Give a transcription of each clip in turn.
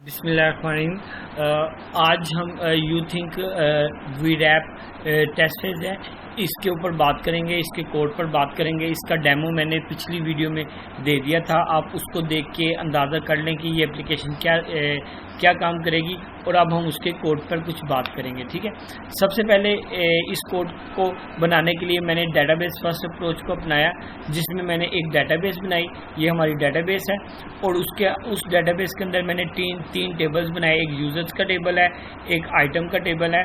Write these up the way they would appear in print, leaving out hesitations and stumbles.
बिस्मिल्लाहिर्रहमानिर्रहीम। आज हम यू थिंक वीरैप टेस्ट फेज है, इसके ऊपर बात करेंगे, इसके कोड पर बात करेंगे। इसका डेमो मैंने पिछली वीडियो में दे दिया था, आप उसको देख के अंदाज़ा कर लें कि ये एप्लीकेशन क्या काम करेगी। और अब हम उसके कोड पर कुछ बात करेंगे, ठीक है। सबसे पहले इस कोड को बनाने के लिए मैंने डेटाबेस फर्स्ट अप्रोच को अपनाया, जिसमें मैंने एक डेटाबेस बनाई। ये हमारी डेटाबेस है और उस डेटाबेस के अंदर मैंने तीन टेबल्स बनाए। एक यूजर्स का टेबल है, एक आइटम का टेबल है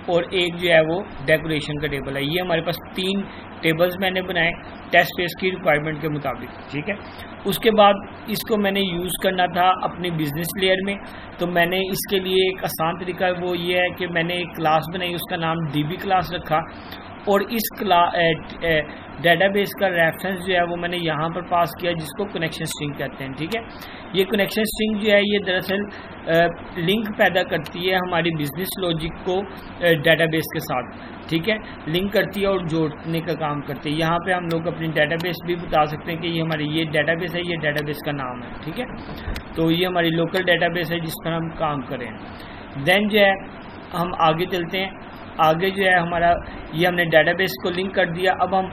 और एक जो है वो डेकोरेशन का टेबल है। ये हमारे पास 3 टेबल्स मैंने बनाए टेस्ट फेस की रिक्वायरमेंट के मुताबिक, ठीक है। उसके बाद इसको मैंने यूज़ करना था अपनी बिजनेस लेयर में, तो मैंने इसके लिए एक आसान तरीका वो ये है कि मैंने एक क्लास बनाई, उसका नाम डीबी क्लास रखा और इस डेटाबेस का रेफरेंस जो है वो मैंने यहाँ पर पास किया, जिसको कनेक्शन स्ट्रिंग कहते हैं, ठीक है। ये कनेक्शन स्ट्रिंग जो है ये दरअसल लिंक पैदा करती है हमारी बिजनेस लॉजिक को डेटाबेस के साथ, ठीक है। लिंक करती है और जोड़ने का काम करती है। यहाँ पे हम लोग अपनी डेटाबेस भी बता सकते हैं कि ये हमारी ये डेटाबेस है, ये डेटाबेस का नाम है, ठीक है। तो ये हमारी लोकल डेटाबेस है जिस पर हम काम करें। देन जो है हम आगे चलते हैं। आगे जो है हमारा ये हमने डेटाबेस को लिंक कर दिया। अब हम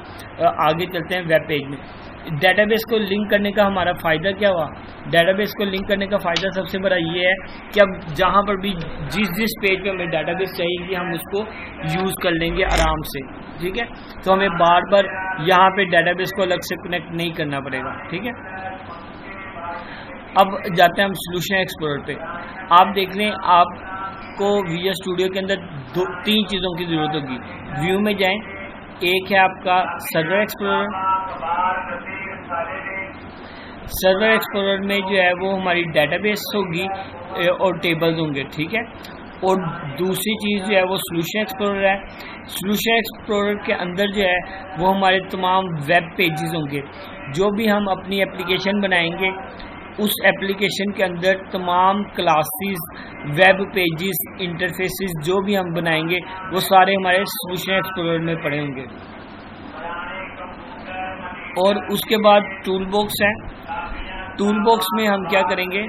आगे चलते हैं वेब पेज में। डेटाबेस को लिंक करने का हमारा फ़ायदा क्या हुआ? डेटाबेस को लिंक करने का फ़ायदा सबसे बड़ा ये है कि अब जहाँ पर भी जिस पेज पे हमें डेटाबेस चाहिए हम उसको यूज़ कर लेंगे आराम से, ठीक है। तो हमें बार बार यहाँ पे डेटाबेस को अलग से कनेक्ट नहीं करना पड़ेगा, ठीक है। अब जाते हैं हम सोल्यूशन एक्सप्लोरर पे। आप देख लें, आपको विजुअल स्टूडियो के अंदर 3 चीज़ों की ज़रूरत होगी। व्यू में जाएं, एक है आपका सर्वर एक्सप्लोरर। सर्वर एक्सप्लोरर में जो है वो हमारी डेटाबेस होगी और टेबल्स होंगे, ठीक है। और दूसरी चीज़ जो है वो सोल्यूशन एक्सप्लोरर है। सोल्यूशन एक्सप्लोरर के अंदर जो है वो हमारे तमाम वेब पेजेस होंगे। जो भी हम अपनी एप्लीकेशन बनाएंगे उस एप्लीकेशन के अंदर तमाम क्लासेस, वेब पेजेस, इंटरफेसेस जो भी हम बनाएंगे वो सारे हमारे सोल्यूशन एक्सप्लोरर में पड़े होंगे। और उसके बाद टूल बॉक्स है। टूल बॉक्स में हम क्या करेंगे?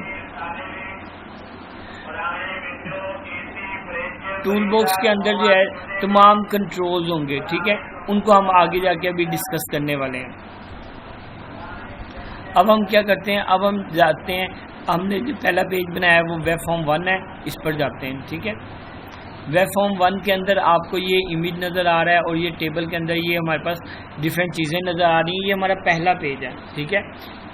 टूल बॉक्स के अंदर जो है तमाम कंट्रोल्स होंगे, ठीक है। उनको हम आगे जाके अभी डिस्कस करने वाले हैं। अब हम क्या करते हैं? अब हम जाते हैं, हमने जो पहला पेज बनाया है वो वेब फॉर्म 1 है, इस पर जाते हैं, ठीक है। वेब फॉर्म 1 के अंदर आपको ये इमेज नज़र आ रहा है और ये टेबल के अंदर ये हमारे पास डिफरेंट चीज़ें नज़र आ रही हैं। ये हमारा पहला पेज है, ठीक है।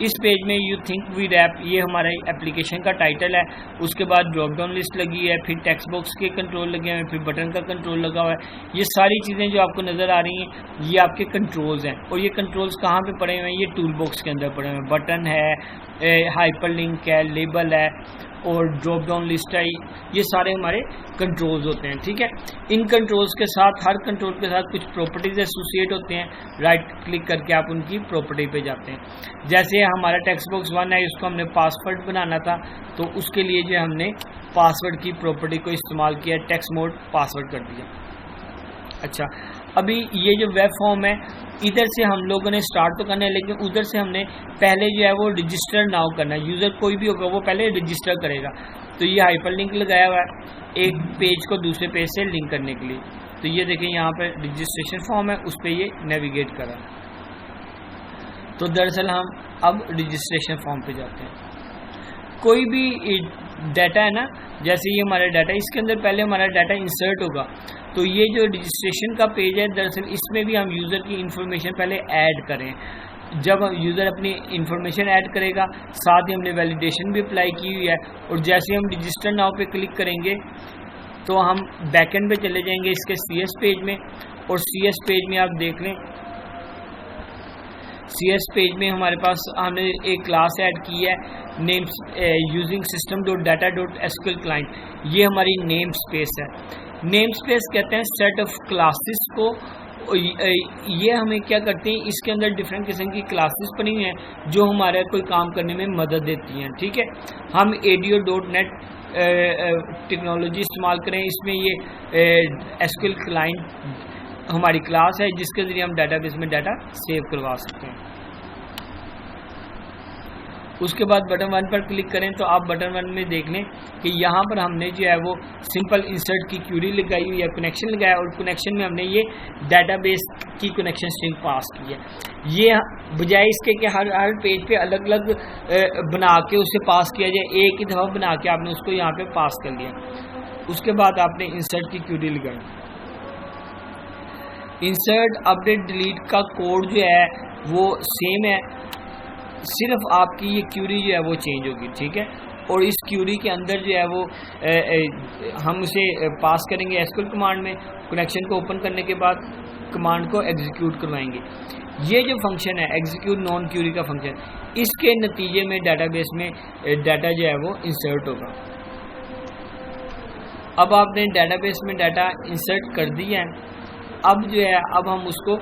इस पेज में यू थिंक वीरैप ये हमारे एप्लीकेशन का टाइटल है। उसके बाद ड्रॉप डाउन लिस्ट लगी है, फिर टेक्स्ट बॉक्स के कंट्रोल लगे हैं, फिर बटन का कंट्रोल लगा हुआ है। ये सारी चीज़ें जो आपको नज़र आ रही हैं ये आपके कंट्रोल्स हैं। और ये कंट्रोल्स कहाँ पे पड़े हुए हैं? ये टूल बॉक्स के अंदर पड़े हुए हैं। बटन है, हाइपरलिंक है, लेबल है और ड्रॉप डाउन लिस्ट है। ये सारे हमारे कंट्रोल्स होते हैं, ठीक है। इन कंट्रोल्स के साथ, हर कंट्रोल के साथ कुछ प्रॉपर्टीज एसोसिएट होते हैं। राइट क्लिक करके आप उनकी प्रॉपर्टी पे जाते हैं। जैसे हमारा टेक्स्ट बॉक्स 1 है, इसको हमने पासवर्ड बनाना था, तो उसके लिए जो हमने पासवर्ड की प्रॉपर्टी को इस्तेमाल किया, टेक्स्ट मोड पासवर्ड कर दिया। अच्छा, अभी ये जो वेब फॉर्म है इधर से हम लोगों ने स्टार्ट तो करना है, लेकिन उधर से हमने पहले जो है वो रजिस्टर नाउ करना है। यूज़र कोई भी होगा वो पहले रजिस्टर करेगा। तो ये हाइपरलिंक लगाया हुआ है एक पेज को दूसरे पेज से लिंक करने के लिए। तो ये देखें यहाँ पर रजिस्ट्रेशन फॉर्म है, उस पर ये नेविगेट कर रहा है। तो दरअसल हम अब रजिस्ट्रेशन फॉर्म पे जाते हैं। कोई भी डाटा है ना, जैसे ये हमारा डाटा, इसके अंदर पहले हमारा डाटा इंसर्ट होगा। तो ये जो रजिस्ट्रेशन का पेज है दरअसल इसमें भी हम यूज़र की इन्फॉर्मेशन पहले ऐड करें। जब यूज़र अपनी इन्फॉर्मेशन ऐड करेगा, साथ ही हमने वैलिडेशन भी अप्लाई की हुई है। और जैसे हम रजिस्टर नाउ पे क्लिक करेंगे तो हम बैकएंड पे चले जाएंगे इसके CS पेज में। और CS पेज में आप देख लें, CS पेज में हमारे पास हमने एक क्लास ऐड की है, नेम्स यूजिंग system.data.sql क्लाइंट। ये हमारी नेम स्पेस है। नेम स्पेस कहते हैं सेट ऑफ क्लासेस को। ये हमें क्या करते हैं, इसके अंदर डिफरेंट किस्म की क्लासेस बनी हुई हैं जो हमारे कोई काम करने में मदद देती हैं, ठीक है। हम ADO.NET टेक्नोलॉजी इस्तेमाल करें, इसमें ये SQL क्लाइंट हमारी क्लास है जिसके ज़रिए हम डेटाबेस में डाटा सेव करवा सकते हैं। उसके बाद बटन 1 पर क्लिक करें तो आप बटन 1 में देख लें कि यहाँ पर हमने जो है वो सिंपल इंसर्ट की क्यूरी लगाई हुई है, कनेक्शन लगाया और कनेक्शन में हमने ये डाटाबेस की कनेक्शन स्ट्रिंग पास की है। ये बजाय इसके कि हर पेज पे अलग अलग बना के उसे पास किया जाए, एक ही दफ़ा बना के आपने उसको यहाँ पे पास कर लिया। उसके बाद आपने इंसर्ट की क्यूरी लगाई। इंसर्ट अपडेट डिलीट का कोड जो है वो सेम है, सिर्फ आपकी ये क्यूरी जो है वो चेंज होगी, ठीक है। और इस क्यूरी के अंदर जो है वो हम उसे पास करेंगे एसक्यूएल कमांड में। कनेक्शन को ओपन करने के बाद कमांड को एग्जीक्यूट करवाएंगे। ये जो फंक्शन है एग्जीक्यूट नॉन क्यूरी का फंक्शन, इसके नतीजे में डाटाबेस में डाटा जो है वो इंसर्ट होगा। अब आपने डाटाबेस में डाटा इंसर्ट कर दिया है। अब जो है अब हम उसको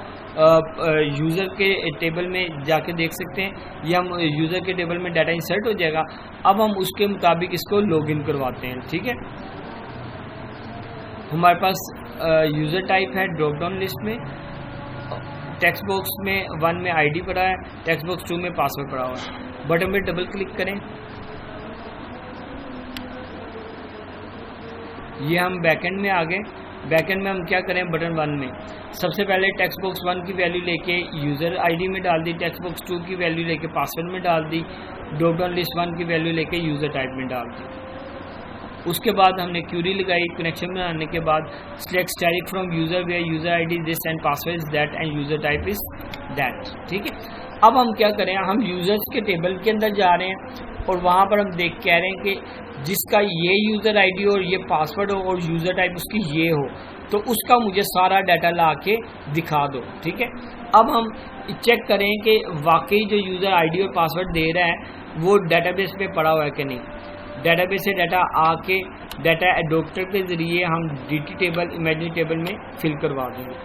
यूज़र के टेबल में जाके देख सकते हैं। ये हम यूज़र के टेबल में डाटा इंसर्ट हो जाएगा। अब हम उसके मुताबिक इसको लॉगिन करवाते हैं, ठीक है। हमारे पास यूज़र टाइप है ड्रॉप डाउन लिस्ट में, टेक्स्ट बॉक्स में 1 में आईडी पड़ा है, टेक्स्ट बॉक्स 2 में पासवर्ड पड़ा हुआ है। बटन में डबल क्लिक करें। ये हम बैकएंड में आ गए। बैकएंड में हम क्या करें, बटन 1 में सबसे पहले टेक्स्ट बॉक्स 1 की वैल्यू लेके यूज़र आईडी में डाल दी, टेक्स्ट बॉक्स 2 की वैल्यू लेके पासवर्ड में डाल दी, ड्रॉप डाउन लिस्ट 1 की वैल्यू लेके यूज़र टाइप में डाल दी। उसके बाद हमने क्यूरी लगाई। कनेक्शन बनाने के बाद select static from user where user ID this and password is that and user type is that, ठीक है। अब हम क्या करें, हम यूज़र्स के टेबल के अंदर जा रहे हैं और वहाँ पर हम कह रहे हैं कि जिसका ये यूज़र आईडी और ये पासवर्ड हो और यूज़र टाइप उसकी ये हो, तो उसका मुझे सारा डाटा ला के दिखा दो, ठीक है। अब हम चेक करें कि वाकई जो यूज़र आईडी और पासवर्ड दे रहा है वो डाटाबेस पे पड़ा हुआ है कि नहीं। डाटाबेस से डाटा आके डाटा एडोप्टर के ज़रिए हम डीटी टेबल इमेजिनरी टेबल में फिल करवा देंगे।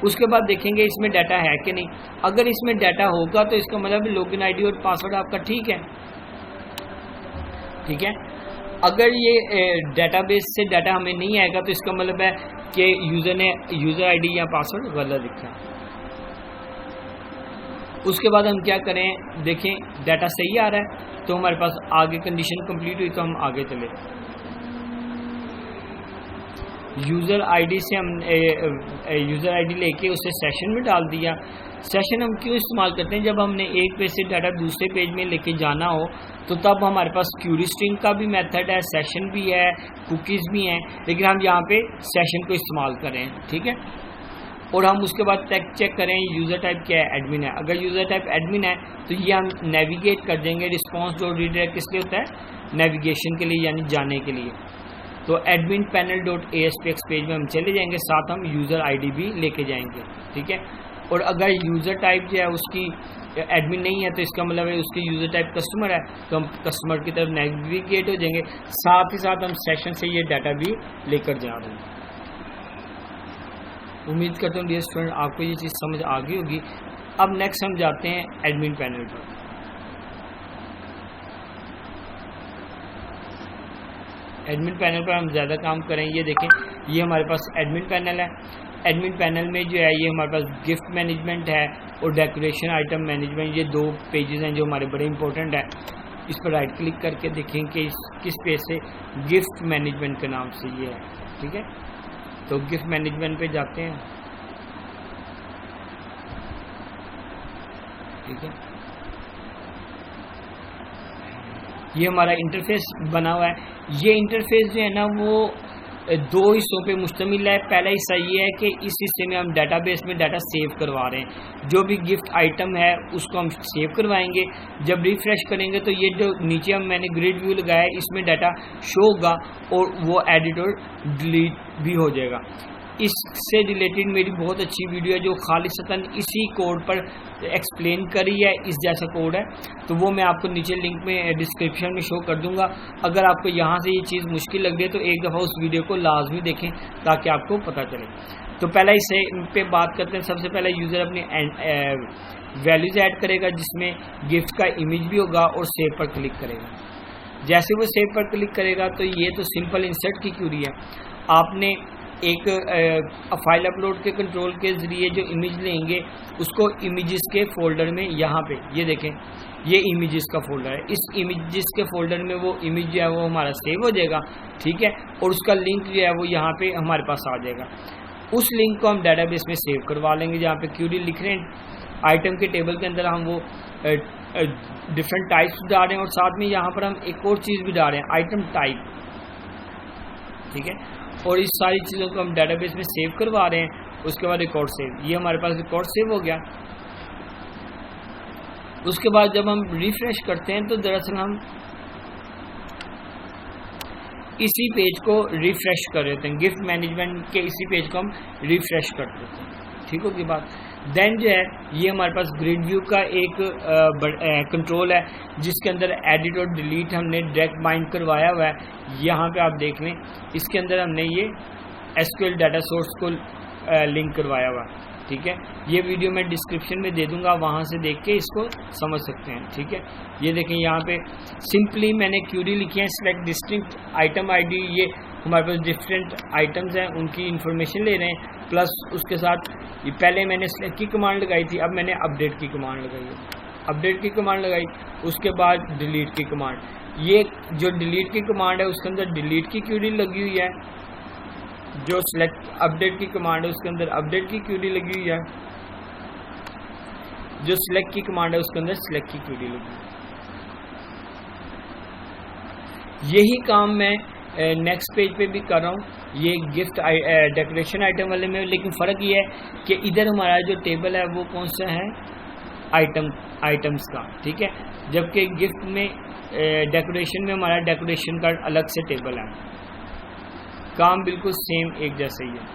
उसके बाद देखेंगे इसमें डाटा है कि नहीं। अगर इसमें डाटा होगा तो इसका मतलब लॉगिन आईडी और पासवर्ड आपका ठीक है, ठीक है। अगर ये डाटाबेस से डाटा हमें नहीं आएगा तो इसका मतलब है कि यूज़र ने यूज़र आईडी या पासवर्ड गलत लिखा है। उसके बाद हम क्या करें, देखें डाटा सही आ रहा है तो हमारे पास आगे कंडीशन कंप्लीट हुई तो हम आगे चले। यूज़र आईडी से हम यूज़र आईडी लेके उसे सेशन में डाल दिया। सेशन हम क्यों इस्तेमाल करते हैं, जब हमने एक पेज से डाटा दूसरे पेज में लेके जाना हो तो तब हमारे पास क्यूरी स्ट्रिंग का भी मेथड है, सेशन भी है, कुकीज़ भी हैं, लेकिन हम यहाँ पे सेशन को इस्तेमाल करें, ठीक है। और हम उसके बाद चेक करें यूज़र टाइप क्या है, एडमिन है। अगर यूज़र टाइप एडमिन है तो ये हम नेविगेट कर देंगे। रिस्पॉन्स डॉट रीडायरेक्ट किस लिए होता है, नेविगेशन के लिए यानी जाने के लिए। तो admin panel dot ASPX page में हम चले जाएंगे, साथ हम यूज़र आईडी भी लेके जाएंगे, ठीक है। और अगर यूज़र टाइप जो है उसकी एडमिन नहीं है तो इसका मतलब है उसकी यूज़र टाइप कस्टमर है, तो हम कस्टमर की तरफ नेविगेट हो जाएंगे। साथ ही साथ हम सेशन से ये डाटा भी लेकर जा रहे हैं। उम्मीद करता हूँ डियर स्टूडेंट आपको ये चीज़ समझ आ गई होगी। अब नेक्स्ट हम जाते हैं एडमिन पैनल पर। एडमिन पैनल पर हम ज़्यादा काम करें। ये देखें, ये हमारे पास एडमिन पैनल है। एडमिन पैनल में जो है ये हमारे पास गिफ्ट मैनेजमेंट है और डेकोरेशन आइटम मैनेजमेंट, ये 2 पेजेस हैं जो हमारे बड़े इंपॉर्टेंट है। इस पर राइट क्लिक करके देखें कि किस पेज से, गिफ्ट मैनेजमेंट के नाम से ये है, ठीक है। तो गिफ्ट मैनेजमेंट पे जाते हैं, ठीक है। ये हमारा इंटरफेस बना हुआ है। ये इंटरफेस जो है ना वो 2 हिस्सों पे मुश्तमिल है। पहला हिस्सा ये है कि इस हिस्से में हम डाटाबेस में डाटा सेव करवा रहे हैं। जो भी गिफ्ट आइटम है उसको हम सेव करवाएंगे। जब रिफ्रेश करेंगे तो ये जो नीचे मैंने ग्रिड व्यू लगाया है इसमें डाटा शो होगा और वो एडिट और डिलीट भी हो जाएगा। इससे रिलेटेड मेरी बहुत अच्छी वीडियो है जो खालिसतन इसी कोड पर एक्सप्लेन करी है, इस जैसा कोड है, तो वो मैं आपको नीचे लिंक में डिस्क्रिप्शन में शो कर दूंगा। अगर आपको यहाँ से ये चीज़ मुश्किल लग रही है तो एक दफ़ा उस वीडियो को लाजमी देखें ताकि आपको पता चले। तो पहला इसे पे बात करते हैं। सबसे पहले यूज़र अपनी वैल्यूज़ ऐड करेगा जिसमें गिफ्ट का इमेज भी होगा और सेव पर क्लिक करेगा। जैसे वो सेव पर क्लिक करेगा तो ये तो सिंपल इंसर्ट की क्यूरी है। आपने एक फाइल अपलोड के कंट्रोल के ज़रिए जो इमेज लेंगे उसको इमेजेस के फोल्डर में, यहाँ पे ये देखें ये इमेजेस का फोल्डर है, इस इमेजेस के फोल्डर में वो इमेज जो है वो हमारा सेव हो जाएगा, ठीक है। और उसका लिंक जो है वो यहाँ पे हमारे पास आ जाएगा। उस लिंक को हम डेटाबेस में सेव करवा लेंगे, जहाँ पे क्यूरी लिख रहे हैं आइटम के टेबल के अंदर हम वो डिफरेंट टाइप्स डाल रहे हैं और साथ में यहाँ पर हम एक और चीज़ भी डाल रहे हैं, आइटम टाइप, ठीक है। और इस सारी चीज़ों को हम डेटाबेस में सेव करवा रहे हैं। उसके बाद रिकॉर्ड सेव, ये हमारे पास रिकॉर्ड सेव हो गया। उसके बाद जब हम रिफ्रेश करते हैं तो दरअसल हम इसी पेज को रिफ्रेश कर देते हैं, गिफ्ट मैनेजमेंट के इसी पेज को हम रिफ्रेश कर देते हैं, ठीक होगी बात। देन जो है ये हमारे पास ग्रिड व्यू का एक कंट्रोल है जिसके अंदर एडिट और डिलीट हमने डायरेक्ट बाइंड करवाया हुआ है। यहाँ पे आप देख लें, इसके अंदर हमने ये एसक्यूएल डाटा सोर्स को लिंक करवाया हुआ है, ठीक है। ये वीडियो मैं डिस्क्रिप्शन में दे दूंगा, वहाँ से देख के इसको समझ सकते हैं, ठीक है। ये देखें यहाँ पे सिंपली मैंने क्यूरी लिखी है, सिलेक्ट डिस्टिंक्ट आइटम आईडी, ये हमारे पास डिफरेंट आइटम्स हैं उनकी इन्फॉर्मेशन ले रहे हैं, प्लस उसके साथ ये पहले मैंने सिलेक्ट की कमांड लगाई थी, अब मैंने अपडेट की कमांड लगाई है, अपडेट की कमांड लगाई, उसके बाद डिलीट की कमांड। ये जो डिलीट की कमांड है उसके अंदर डिलीट की क्यूरी लगी हुई है, जो सिलेक्ट अपडेट की कमांड है उसके अंदर अपडेट की क्यूरी लगी हुई है, जो सिलेक्ट की कमांड है उसके अंदर सिलेक्ट की क्यूरी लगी हुई है। यही काम मैं नेक्स्ट पेज पे भी कर रहा हूँ, ये गिफ्ट डेकोरेशन आइटम वाले में, लेकिन फ़र्क ये है कि इधर हमारा जो टेबल है वो कौन सा है, आइटम्स का, ठीक है। जबकि गिफ्ट में डेकोरेशन में हमारा डेकोरेशन का अलग से टेबल है। काम बिल्कुल सेम एक जैसा ही है,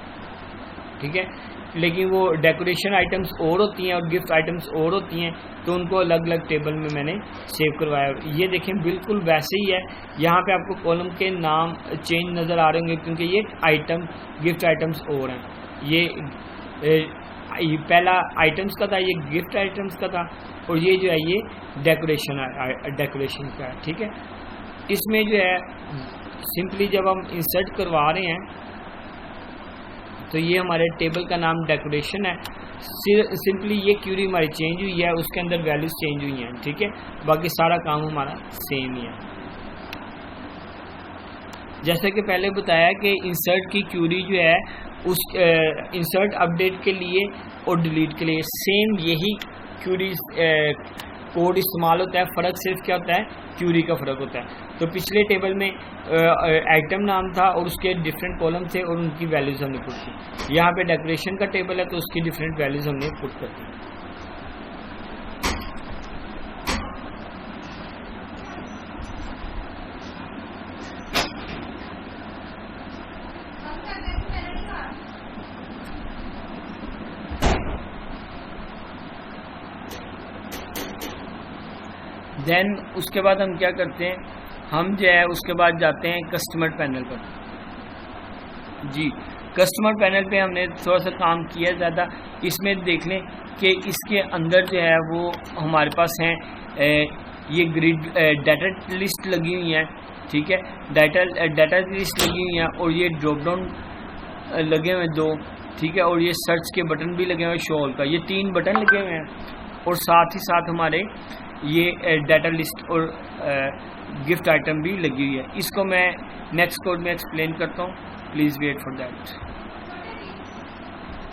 ठीक है। लेकिन वो डेकोरेशन आइटम्स और होती हैं और गिफ्ट आइटम्स और होती हैं, तो उनको अलग अलग टेबल में मैंने सेव करवाया। ये देखें बिल्कुल वैसे ही है, यहाँ पे आपको कॉलम के नाम चेंज नज़र आ रहे होंगे क्योंकि ये आइटम गिफ्ट आइटम्स और हैं। ये पहला आइटम्स का था, ये गिफ्ट आइटम्स का था, और ये जो है ये डेकोरेशन का है, ठीक है। इसमें जो है सिंपली जब हम इंसर्ट करवा रहे हैं तो ये हमारे टेबल का नाम डेकोरेशन है, सिंपली ये क्यूरी हमारी चेंज हुई है, उसके अंदर वैल्यूज चेंज हुई हैं, ठीक है। बाकी सारा काम हमारा सेम ही है। जैसे कि पहले बताया कि इंसर्ट की क्यूरी जो है उस इंसर्ट अपडेट के लिए और डिलीट के लिए सेम यही क्यूरी कोड इस्तेमाल होता है, फ़र्क सिर्फ क्या होता है, क्यूरी का फ़र्क होता है। तो पिछले टेबल में आइटम नाम था और उसके डिफरेंट कॉलम थे और उनकी वैल्यूज़ हमने पुट की। यहाँ पे डेकोरेशन का टेबल है तो उसकी डिफरेंट वैल्यूज़ हमने पुट कर दी। देन उसके बाद हम क्या करते हैं, हम जो है उसके बाद जाते हैं कस्टमर पैनल पर। जी, कस्टमर पैनल पे हमने थोड़ा सा काम किया ज़्यादा। इसमें देख लें कि इसके अंदर जो है वो हमारे पास हैं ये ग्रिड डाटा लिस्ट लगी हुई है, ठीक है। डाटा लिस्ट लगी हुई है और ये ड्रॉप डाउन लगे हुए हैं 2, ठीक है। और ये सर्च के बटन भी लगे हुए हैं, शो ऑल का, ये 3 बटन लगे हुए हैं। और साथ ही साथ हमारे ये डाटा लिस्ट और गिफ्ट आइटम भी लगी हुई है। इसको मैं नेक्स्ट कोड में एक्सप्लेन करता हूँ, प्लीज़ वेट फॉर दैट।